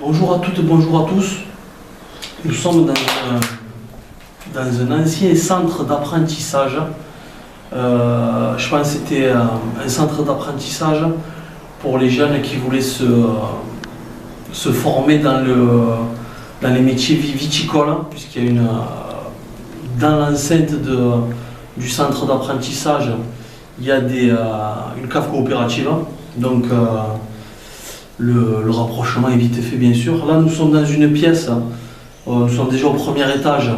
Bonjour à toutes, bonjour à tous. Nous sommes dans un ancien centre d'apprentissage. Je pense que c'était un centre d'apprentissage pour les jeunes qui voulaient se former dans les métiers viticoles, puisqu'il y a dans l'enceinte du centre d'apprentissage, il y a une cave coopérative. Donc le rapprochement est vite fait, bien sûr. Là, nous sommes dans une pièce, nous sommes déjà au premier étage.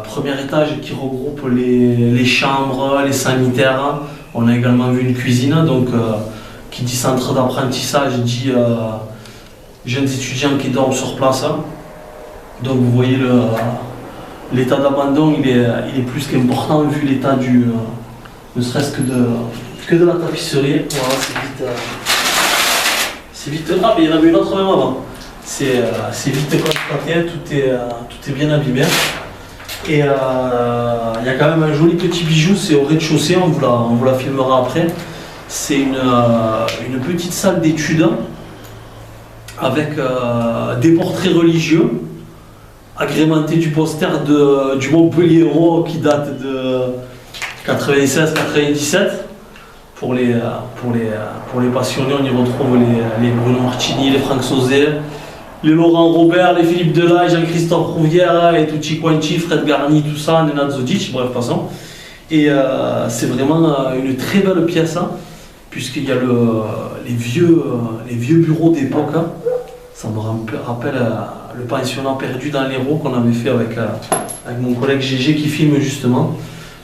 Premier étage qui regroupe les chambres, les sanitaires. On a également vu une cuisine, donc qui dit centre d'apprentissage dit jeunes étudiants qui dorment sur place. Donc vous voyez l'état d'abandon, il est plus qu'important vu l'état ne serait-ce que de la tapisserie. Voilà, c'est vite. Ah, mais il y en avait une autre même avant. C'est vite constaté, tout est bien abîmé. Et il y a quand même un joli petit bijou, c'est au rez-de-chaussée, on vous la filmera après. C'est une petite salle d'études avec des portraits religieux, agrémentés du poster du Montpellier Hérault qui date de 96-97. Pour les passionnés, on y retrouve les Bruno Martini, les Franck Sauzet, les Laurent Robert, les Philippe Delahaye, Jean-Christophe Rouvière, les Tucci Quanti, Fred Garni, tout ça, Nenad Zodic, bref, passons. Et c'est vraiment une très belle pièce, puisqu'il y a les vieux bureaux d'époque. Ça me rappelle le pensionnat perdu dans l'Hérault qu'on avait fait avec mon collègue Gégé qui filme justement.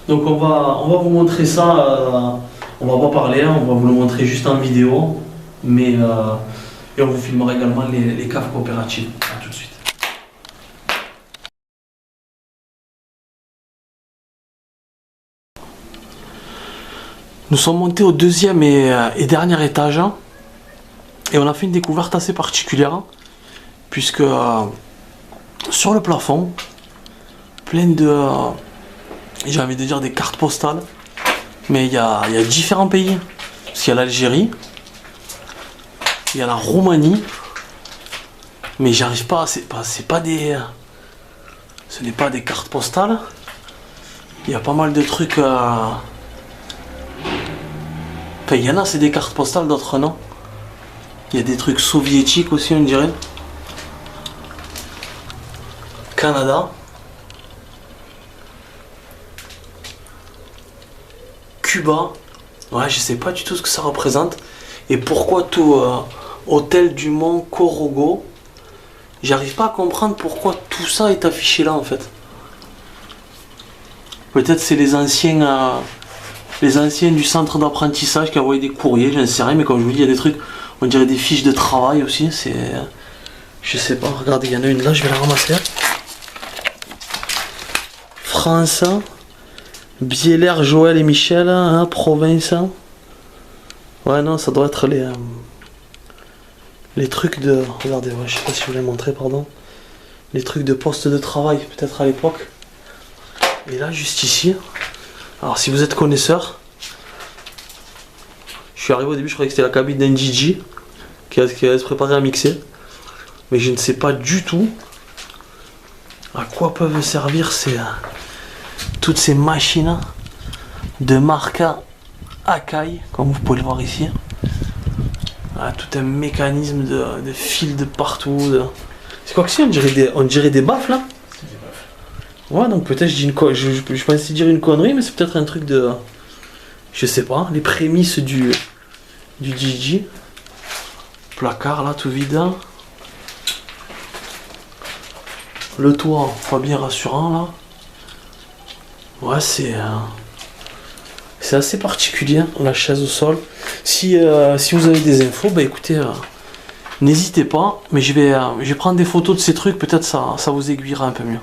Donc on va vous montrer ça. On va pas parler, on va vous le montrer juste en vidéo, et on vous filmera également les caves coopératives. A tout de suite. Nous sommes montés au deuxième et dernier étage, et on a fait une découverte assez particulière, puisque sur le plafond, plein de, j'ai envie de dire, des cartes postales. Mais il y a différents pays. Parce qu'il y a l'Algérie, il y a la Roumanie, mais j'arrive pas, ce n'est pas des cartes postales. Il y a pas mal de trucs. Enfin, il y en a, c'est des cartes postales, d'autres non. Il y a des trucs soviétiques aussi, on dirait. Canada. Cuba, ouais, je sais pas du tout ce que ça représente et pourquoi tout hôtel du Mont Corogo. J'arrive pas à comprendre pourquoi tout ça est affiché là en fait. Peut-être c'est les anciens du centre d'apprentissage qui envoyaient des courriers, j'en sais rien, mais comme je vous dis, il y a des trucs, on dirait des fiches de travail aussi. Je sais pas, regardez, il y en a une là, je vais la ramasser. France. Bieler, Joël et Michel, province. Ouais, non, ça doit être les trucs de. Regardez, ouais, je sais pas si je vous l'ai montré, pardon. Les trucs de poste de travail, peut-être à l'époque. Et là, juste ici. Alors, si vous êtes connaisseur, je suis arrivé au début, je croyais que c'était la cabine d'un DJ qui allait se préparer à mixer. Mais je ne sais pas du tout à quoi peuvent servir toutes ces machines de marque Akai, comme vous pouvez le voir ici. Ah, tout un mécanisme de fils de partout. C'est quoi que c'est? On dirait des baffes là. C'est des baffes. Ouais, donc peut-être je pensais dire une connerie, mais c'est peut-être un truc de. Je sais pas, les prémices du DJ. Placard là, tout vide. Le toit, pas bien rassurant là. Ouais, c'est assez particulier, la chaise au sol. Si vous avez des infos, bah écoutez, n'hésitez pas, mais je vais prendre des photos de ces trucs, peut-être ça vous aiguillera un peu mieux.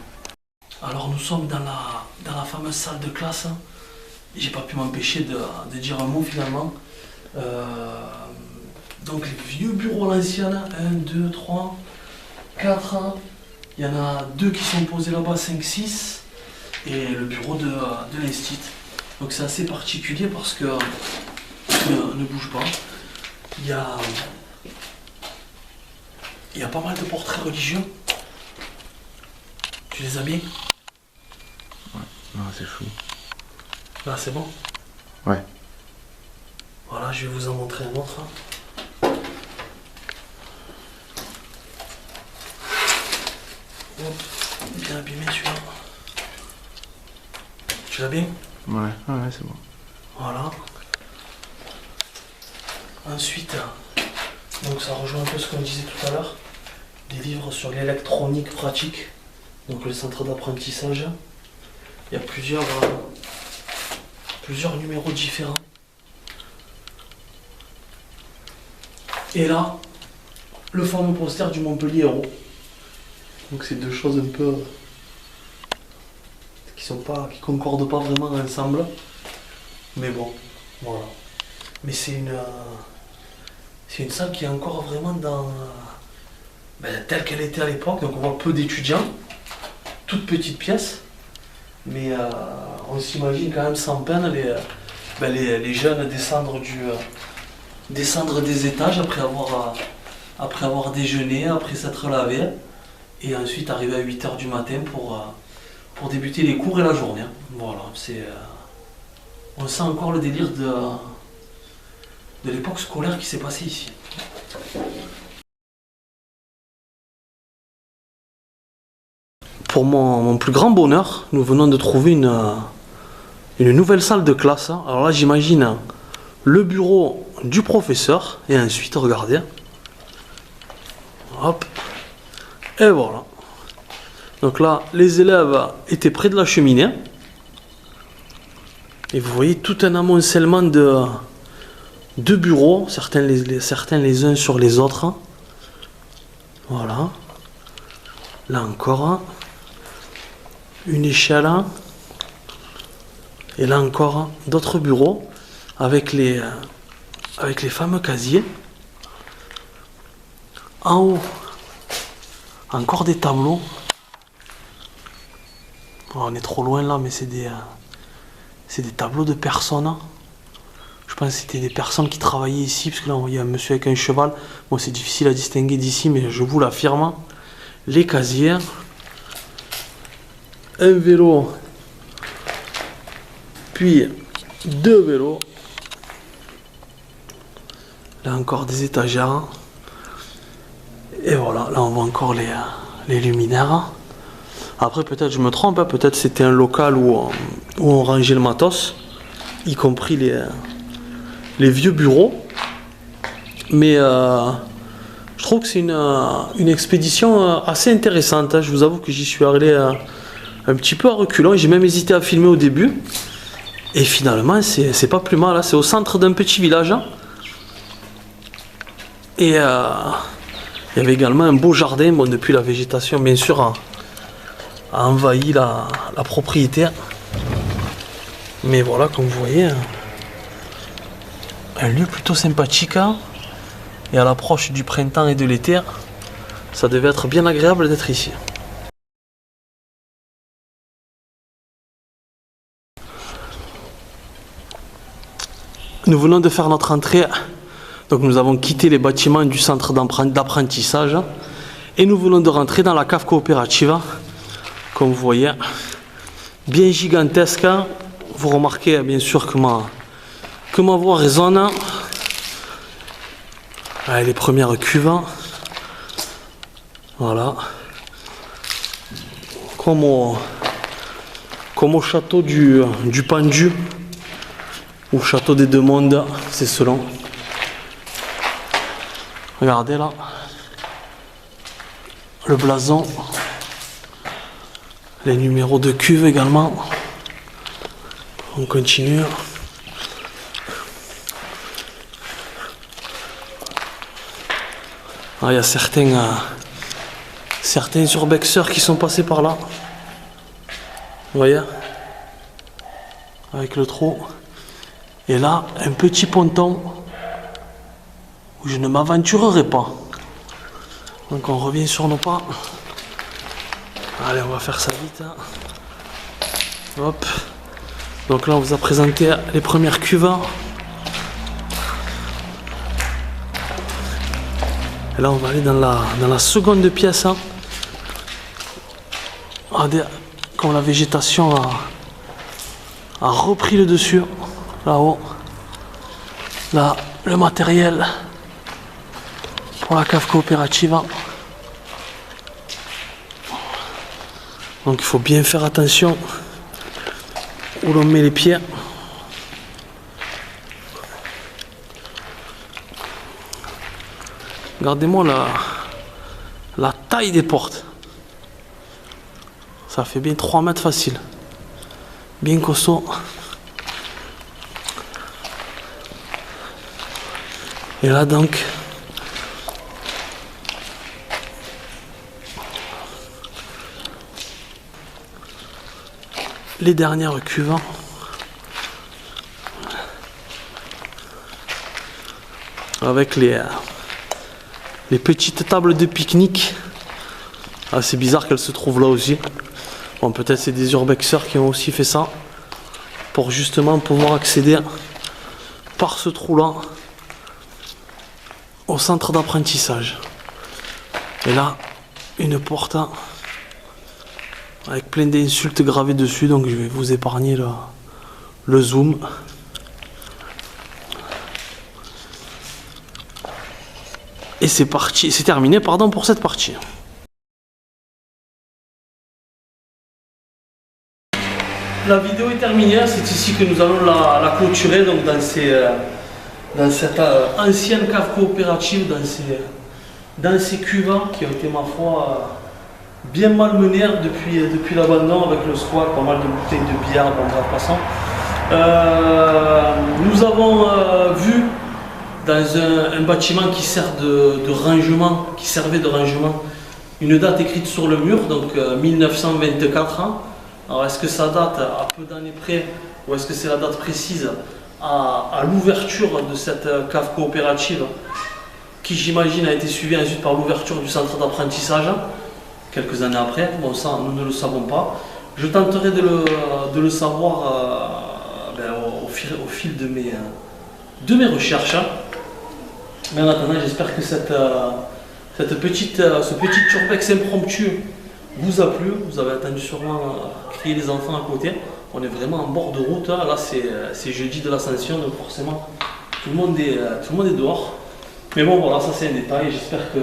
Alors nous sommes dans la fameuse salle de classe. J'ai pas pu m'empêcher de dire un mot finalement. Donc les vieux bureaux à l'ancienne, 1, 2, 3, 4. Il y en a 2 qui sont posés là-bas, 5, 6. Et le bureau de l'Institut. Donc c'est assez particulier parce que ne bouge pas. Il y a Il y a pas mal de portraits religieux. Tu les as bien? Ouais, non, c'est fou. Là, c'est bon? Ouais. Voilà, je vais vous en montrer un autre. Hop, bien abîmé celui-là. Tu l'as bien? Ouais, ouais, c'est bon. Voilà. Ensuite, donc ça rejoint un peu ce qu'on disait tout à l'heure. Des livres sur l'électronique pratique. Donc le centre d'apprentissage. Il y a plusieurs numéros différents. Et là, le fameux poster du Montpellier Hérault. Donc c'est deux choses un peu qui concordent pas vraiment ensemble. Mais bon, voilà. Mais c'est une salle qui est encore vraiment dans telle qu'elle était à l'époque. Donc on voit peu d'étudiants, toute petite pièce. Mais on s'imagine quand même sans peine les jeunes descendre des étages après avoir déjeuné, après s'être lavé, et ensuite arriver à 8h du matin pour débuter les cours et la journée. Voilà, on sent encore le délire de l'époque scolaire qui s'est passée ici. Pour mon plus grand bonheur, nous venons de trouver une nouvelle salle de classe. Alors là, j'imagine le bureau du professeur, et ensuite, regardez, hop, et voilà. Donc là, les élèves étaient près de la cheminée, et vous voyez tout un amoncellement de bureaux, certains les uns sur les autres. Voilà. Là encore, une échelle, et là encore d'autres bureaux avec les fameux casiers. En haut, encore des tableaux. Oh, on est trop loin là, mais c'est des tableaux de personnes. Je pense que c'était des personnes qui travaillaient ici, parce que là on voyait un monsieur avec un cheval. Bon, c'est difficile à distinguer d'ici, mais je vous l'affirme. Les casiers, un vélo, puis deux vélos. Là encore des étagères. Et voilà, là on voit encore les luminaires. Après peut-être je me trompe, hein, peut-être c'était un local où on rangeait le matos, y compris les vieux bureaux. Mais je trouve que c'est une expédition assez intéressante. Hein. Je vous avoue que j'y suis allé un petit peu à reculons. J'ai même hésité à filmer au début. Et finalement, c'est pas plus mal. Hein. C'est au centre d'un petit village. Hein. Et il y avait également un beau jardin. Bon, depuis la végétation, bien sûr, a envahi la propriété. Mais voilà, comme vous voyez, un lieu plutôt sympathique. Hein. Et à l'approche du printemps et de l'été, ça devait être bien agréable d'être ici. Nous venons de faire notre entrée, donc nous avons quitté les bâtiments du centre d'apprentissage et nous venons de rentrer dans la cave coopérative, comme vous voyez, bien gigantesque. Vous remarquez bien sûr que ma voix résonne. Allez, les premières cuves, voilà, comme au château du Pendu, ou château des Deux Mondes, c'est selon. Regardez là, le blason, les numéros de cuve également. On continue. Ah, il y a certains urbexeurs qui sont passés par là. Vous voyez, avec le trou. Et là, un petit ponton où je ne m'aventurerai pas. Donc on revient sur nos pas. Allez, on va faire ça vite. Hein. Hop. Donc là, on vous a présenté les premières cuves. Et là, on va aller dans la seconde pièce. Hein. Regardez, comme la végétation a repris le dessus. Là-haut. Là, le matériel pour la cave coopérative. Donc, il faut bien faire attention où l'on met les pieds. Regardez-moi la taille des portes. Ça fait bien 3 mètres facile. Bien costaud. Et là donc, les dernières cuves. Avec les petites tables de pique-nique. Ah, c'est bizarre qu'elles se trouvent là aussi. Bon, peut-être c'est des urbexeurs qui ont aussi fait ça pour justement pouvoir accéder par ce trou-là au centre d'apprentissage. Et là, une porte avec plein d'insultes gravées dessus, donc je vais vous épargner le zoom. Et c'est parti, c'est terminé, pardon, pour cette partie. La vidéo est terminée, c'est ici que nous allons la clôturer, donc dans cette ancienne cave coopérative, dans ces cuves qui ont été, ma foi, bien malmenées depuis l'abandon, avec le squat, pas mal de bouteilles de bière, bon, bref, passons. Nous avons vu dans un bâtiment qui sert de rangement, qui servait de rangement, une date écrite sur le mur, donc 1924 ans. Alors est-ce que ça date à peu d'années près ou est-ce que c'est la date précise à l'ouverture de cette cave coopérative qui j'imagine a été suivie ensuite par l'ouverture du centre d'apprentissage quelques années après? Bon, ça nous ne le savons pas. Je tenterai de le savoir au fil de mes recherches. Mais en attendant, j'espère que ce petit urbex impromptu vous a plu. Vous avez entendu sûrement crier les enfants à côté. On est vraiment en bord de route. Là, c'est jeudi de l'Ascension, donc forcément, tout le monde est dehors. Mais bon, voilà, ça c'est un détail. J'espère que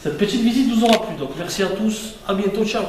cette petite visite vous aura plu. Donc merci à tous, à bientôt, ciao.